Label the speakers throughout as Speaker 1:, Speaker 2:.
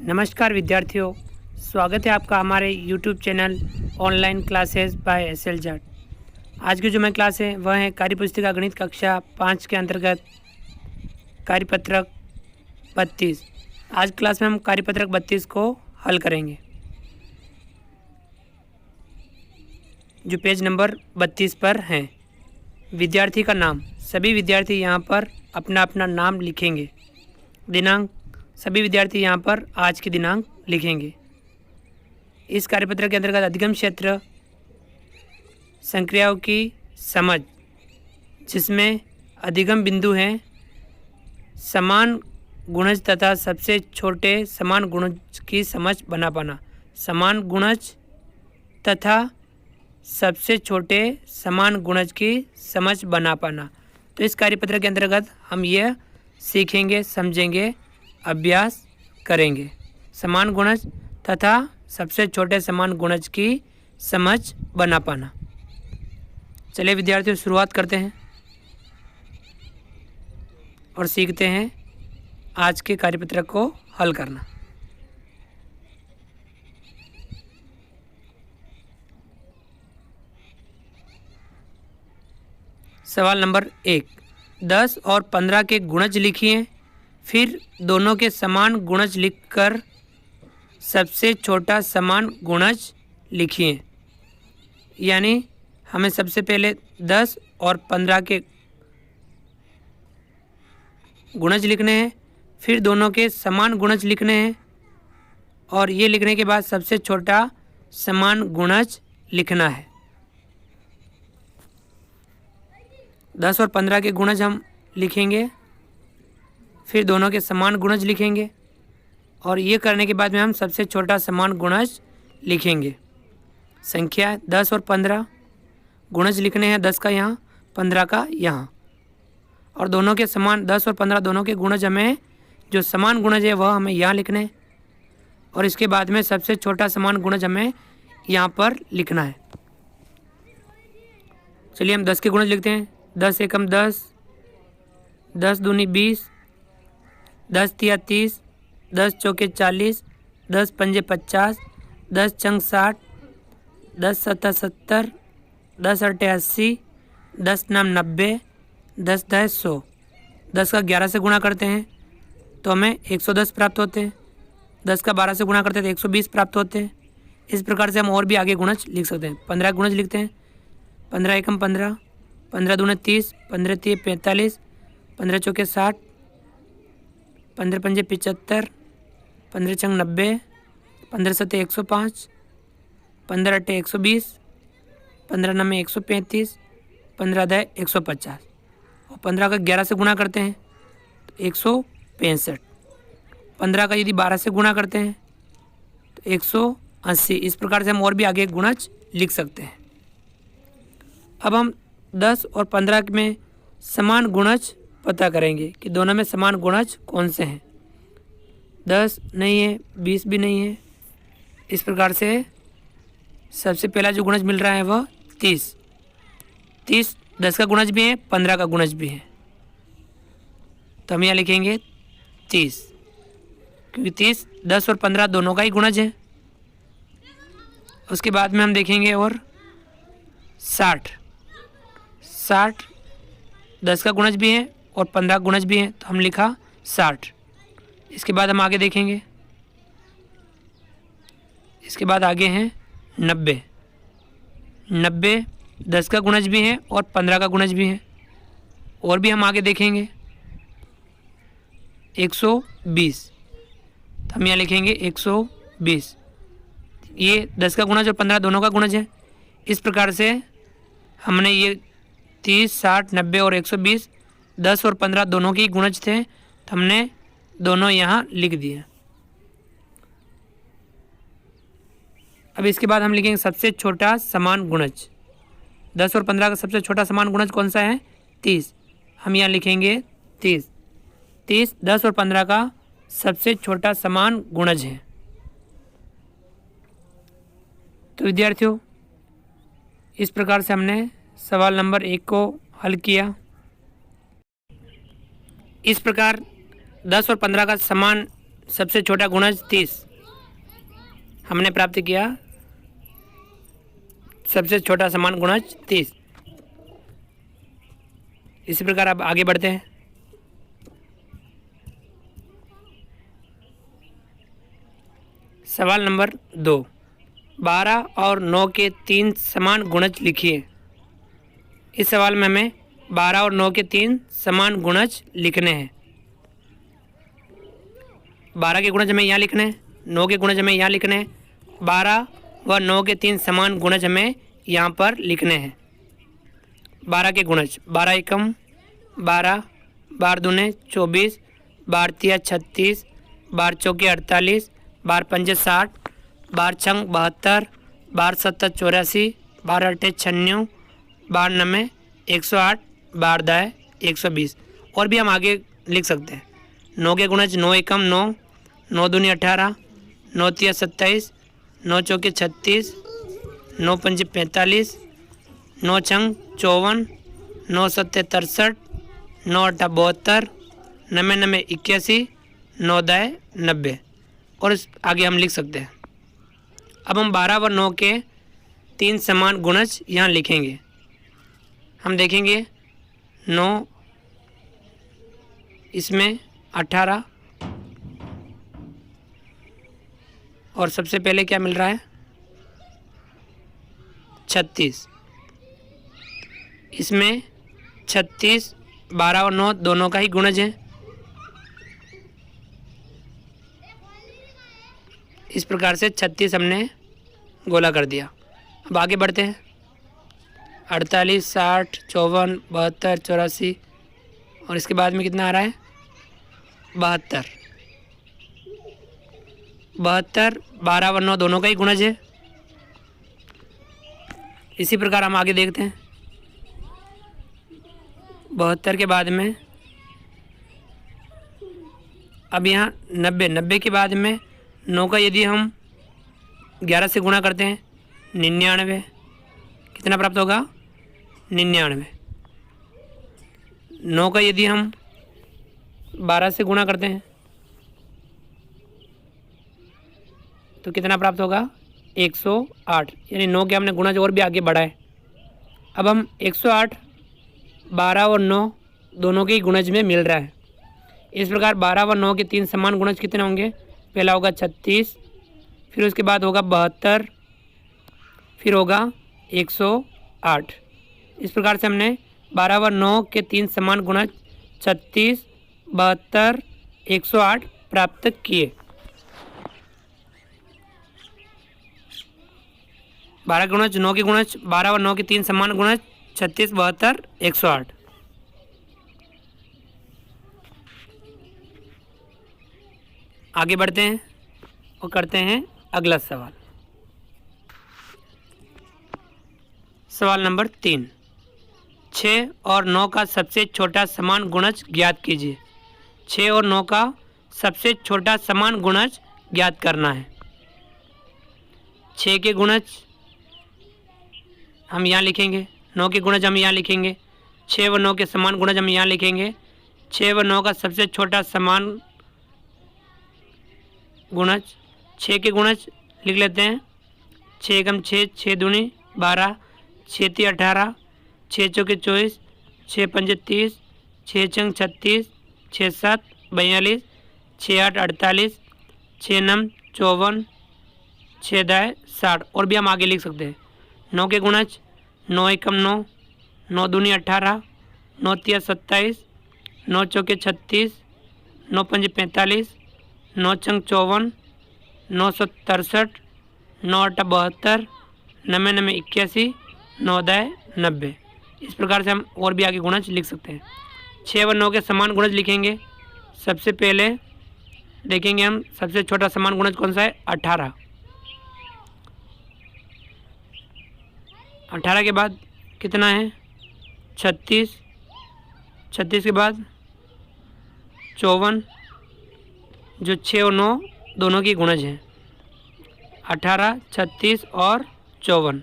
Speaker 1: नमस्कार विद्यार्थियों, स्वागत है आपका हमारे YouTube channel online classes bye SL Jat. आज की जो मैं क्लास है वह है कार्यपुस्तिका गणित कक्षा 5 के अंतर्गत कार्यपत्रक 32। आज क्लास में हम कार्यपत्रक 32 को हल करेंगे, जो पेज नंबर 32 पर हैं। विद्यार्थी का नाम, सभी विद्यार्थी यहाँ पर अपना अपना नाम लिखेंगे। दिनांक, सभी विद्यार्थी यहाँ पर आज की दिनांक लिखेंगे। इस कार्यपत्र के अंतर्गत अधिगम क्षेत्र संक्रियाओं की समझ, जिसमें अधिगम बिंदु हैं समान गुणज तथा सबसे छोटे समान गुणज की समझ बना पाना। समान गुणज तथा सबसे छोटे समान गुणज की समझ बना पाना। तो इस कार्यपत्र के अंतर्गत हम यह सीखेंगे, समझेंगे, अभ्यास करेंगे। समान गुणज तथा सबसे छोटे समान गुणज की समझ बना पाना। चलिए विद्यार्थियों, शुरुआत करते हैं और सीखते हैं आज के कार्यपत्रक को हल करना। सवाल नंबर 1, 10 और 15 के गुणज लिखिए, फिर दोनों के समान गुणज लिखकर सबसे छोटा समान गुणज लिखिए। यानी हमें सबसे पहले 10 और 15 के गुणज लिखने हैं, फिर दोनों के समान गुणज लिखने हैं, और ये लिखने के बाद सबसे छोटा समान गुणज लिखना है। 10 और 15 के गुणज हम लिखेंगे, फिर दोनों के समान गुणज लिखेंगे, और ये करने के बाद में हम सबसे छोटा समान गुणज लिखेंगे। संख्या 10 और 15 गुणज लिखने हैं, 10 का यहाँ, 15 का यहाँ, और दोनों के समान 10 और 15 दोनों के गुणज हमें, जो समान गुणज है वह हमें यहाँ लिखने हैं, और इसके बाद में सबसे छोटा समान गुणज हमें यहाँ पर लिखना है। चलिए हम 10 के गुणज लिखते हैं। 10 एकम 10, 10 दूनी 20, 10 तिया 30, 10 चौके 40, 10 पंजे 50, 10 चंग 60, 10 सत्ता 70, 10 अट्ठे 80, 10 नाम 90, 10 दह 100। 10 का 11 से गुणा करते हैं तो हमें 110 प्राप्त होते हैं। 10 का 12 से गुणा करते हैं तो 120 प्राप्त होते हैं। इस प्रकार से हम और भी आगे गुणज लिख सकते हैं। 15 गुणज लिखते हैं। 15 एकम 15, 15 दूने 30, 15 तिये 45, 15 चौके 60, 15 पंजे 75, 15 चंग 90, 15 सत्ते 105, 15 अट्ठे 120, 15 नमे 135, 15 दह 150, और 15 का 11 से गुणा करते हैं तो 165। 15 का यदि 12 से गुणा करते हैं तो 180। इस प्रकार से हम और भी आगे गुणज लिख सकते हैं। अब हम 10 और 15 में समान गुणज पता करेंगे कि दोनों में समान गुणज कौन से हैं। 10 नहीं है, 20 भी नहीं है। इस प्रकार से सबसे पहला जो गुणज मिल रहा है वह 30। 30 10 का गुणज भी है, 15 का गुणज भी है, तो हम यहाँ लिखेंगे 30, क्योंकि 30 10 और 15 दोनों का ही गुणज है। उसके बाद में हम देखेंगे और 60 10 का गुणज भी है और 15 का गुणज भी है, तो हम लिखा 60। इसके बाद हम आगे देखेंगे, इसके बाद आगे हैं 90। 10 का गुणज भी है और 15 का गुणज भी है। और भी हम आगे देखेंगे 120, तो हम यहाँ लिखेंगे 120। ये 10 का गुणज और 15 दोनों का गुणज है। इस प्रकार से हमने ये 30, 60, 90 और 120 10 और 15 दोनों के ही गुणज थे, तो हमने दोनों यहाँ लिख दिए। अब इसके बाद हम लिखेंगे सबसे छोटा समान गुणज। 10 और 15 का सबसे छोटा समान गुणज कौन सा है? 30। हम यहाँ लिखेंगे 30। 30 10 और 15 का सबसे छोटा समान गुणज है। तो विद्यार्थियों, इस प्रकार से हमने सवाल नंबर 1 को हल किया। इस प्रकार 10 और 15 का समान सबसे छोटा गुणज 30 हमने प्राप्त किया। सबसे छोटा समान गुणज 30। इसी प्रकार अब आगे बढ़ते हैं। सवाल नंबर 2, 12 और 9 के 3 समान गुणज लिखिए। इस सवाल में हमें 12 और 9 के 3 समान गुणज लिखने हैं। 12 के गुणज हमें यहाँ लिखने हैं, 9 के गुणज हमें यहाँ लिखने हैं। 12 व 9 के 3 समान गुणज हमें यहाँ पर लिखने हैं। 12 के गुणज 12 एकम 12, 12 दूने 24, 12 तिया 36, 12 चौके 48, 12 पंजे 60, 12 छंग 72, 12 सत्तर 84, 12 अट्ठे 96, 12 नमे 108, 12 दाए 120। और भी हम आगे लिख सकते हैं। 9 के गुणज 9 एकम 9, 9 दूनी 18, 9 तिया 27, 9 चौके 36, 9 पंजे 45, 9 छंग 54, 9 सत्ते 63, 9 अट्ठा 72, नमे नमे 81, 9 दाए 90। और इस आगे हम लिख सकते हैं। अब हम 12 व 9 के 3 समान गुणज यहाँ लिखेंगे। हम देखेंगे 9, इसमें 18, और सबसे पहले क्या मिल रहा है 36। इसमें 36, 12 और 9 दोनों का ही गुणज है। इस प्रकार से 36 हमने गोला कर दिया। अब आगे बढ़ते हैं। 48, 60, 54, 72, 84, और इसके बाद में कितना आ रहा है 72। 72, 12 व 9 दोनों का ही गुणज है। इसी प्रकार हम आगे देखते हैं। 72 के बाद में अब यहाँ 90, 90 के बाद में 9 का यदि हम 11 से गुणा करते हैं 99, कितना प्राप्त होगा 99। 9 का यदि हम 12 से गुणा करते हैं तो कितना प्राप्त होगा 108। यानी 9 के हमने गुणज और भी आगे बढ़ाए। अब हम 108 12 और 9 दोनों के ही गुणज में मिल रहा है। इस प्रकार 12 व 9 के 3 समान गुणज कितने होंगे? पहला होगा 36, फिर उसके बाद होगा 72, फिर होगा 108। इस प्रकार से हमने 12 व 9 के 3 समान गुणज 36, 72, 108 प्राप्त किए। 12 गुणज 9 के गुणज 12 व 9 के 3 समान गुणज 36, 72, 108। आगे बढ़ते हैं और करते हैं अगला सवाल। सवाल नंबर 3, 6 और 9 का सबसे छोटा समान गुणज ज्ञात कीजिए। 6 और 9 का सबसे छोटा समान गुणज ज्ञात करना है। 6 के गुणज हम यहाँ लिखेंगे, 9 के गुणज हम यहाँ लिखेंगे, 6 व 9 के समान गुणज हम यहाँ लिखेंगे। 6 व 9 का सबसे छोटा समान गुणज, 6 के गुणज लिख लेते हैं। 6 एकम 6, 6 दूनी 12, 6 ती 18, 6 चौके 24, 6 पंजे 30, 6 चंग 36, 6 7 42, 6 8 48, 6 9 54, 6 दाए 60। और भी हम आगे लिख सकते हैं। 9 के गुणज 9 एकम 9, 9 दूनी 18, 9 तिया 27, 9 चौके 36, 9 पंजे 45, 9 चंग 54, 9 67, 9 अट्ठा 72, 9 नमे 81, 9 दाए 90। इस प्रकार से हम और भी आगे गुणज लिख सकते हैं। 6 व 9 के समान गुणज लिखेंगे। सबसे पहले देखेंगे हम सबसे छोटा समान गुणज कौन सा है, 18। 18 के बाद कितना है 36, 36 के बाद 54, जो 6 और 9 दोनों की गुणज हैं। 18, 36 और 54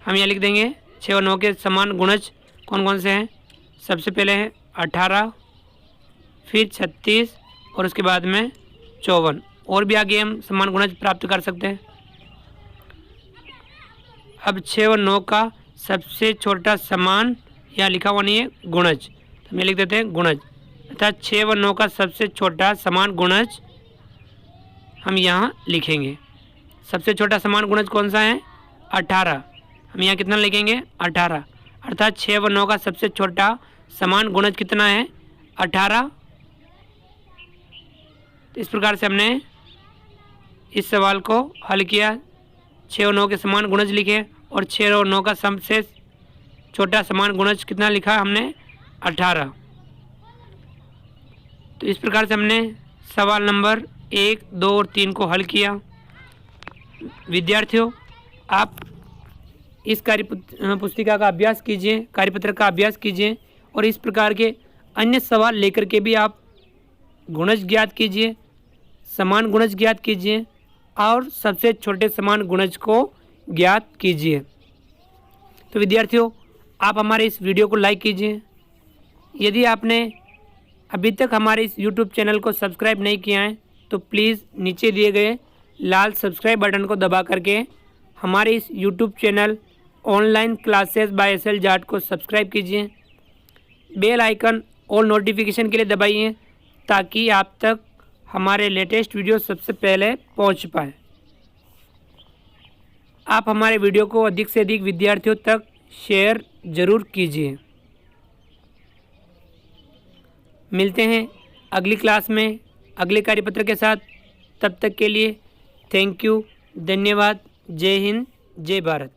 Speaker 1: हम यहाँ लिख देंगे। 6 और 9 के समान गुणज कौन कौन से हैं? सबसे पहले है 18, फिर 36 और उसके बाद में 54। और भी आगे हम समान गुणज प्राप्त कर सकते हैं। अब 6 और 9 का सबसे छोटा समान यहाँ लिखा हुआ नहीं है गुणज, तो हम लिख देते हैं गुणज, अर्थात 6 और 9 का सबसे छोटा समान गुणज हम यहाँ लिखेंगे। सबसे छोटा समान गुणज कौन सा है? 18। हम यहाँ कितना लिखेंगे? 18, अर्थात 6 व 9 का सबसे छोटा समान गुणज कितना है? 18। तो इस प्रकार से हमने इस सवाल को हल किया। 6 और 9 के समान गुणज लिखे और 6 और 9 का सबसे छोटा समान गुणज कितना लिखा हमने? 18। तो इस प्रकार से हमने सवाल नंबर 1, 2 और 3 को हल किया। विद्यार्थियों, आप इस पुस्तिका का अभ्यास कीजिए, कार्यपत्र का अभ्यास कीजिए और इस प्रकार के अन्य सवाल लेकर के भी आप गुणज ज्ञात कीजिए, समान गुणज ज्ञात कीजिए और सबसे छोटे समान गुणज को ज्ञात कीजिए। तो विद्यार्थियों, आप हमारे इस वीडियो को लाइक कीजिए। यदि आपने अभी तक हमारे इस YouTube चैनल को सब्सक्राइब नहीं किया है तो प्लीज़ नीचे दिए गए लाल सब्सक्राइब बटन को दबा करके हमारे इस YouTube channel online classes bye SL Jat को सब्सक्राइब कीजिए। बेल आइकन और नोटिफिकेशन के लिए दबाइए ताकि आप तक हमारे लेटेस्ट वीडियो सबसे पहले पहुंच पाए। आप हमारे वीडियो को अधिक से अधिक विद्यार्थियों तक शेयर ज़रूर कीजिए। मिलते हैं अगली क्लास में अगले कार्यपत्र के साथ। तब तक के लिए थैंक यू, धन्यवाद। जय हिंद, जय भारत।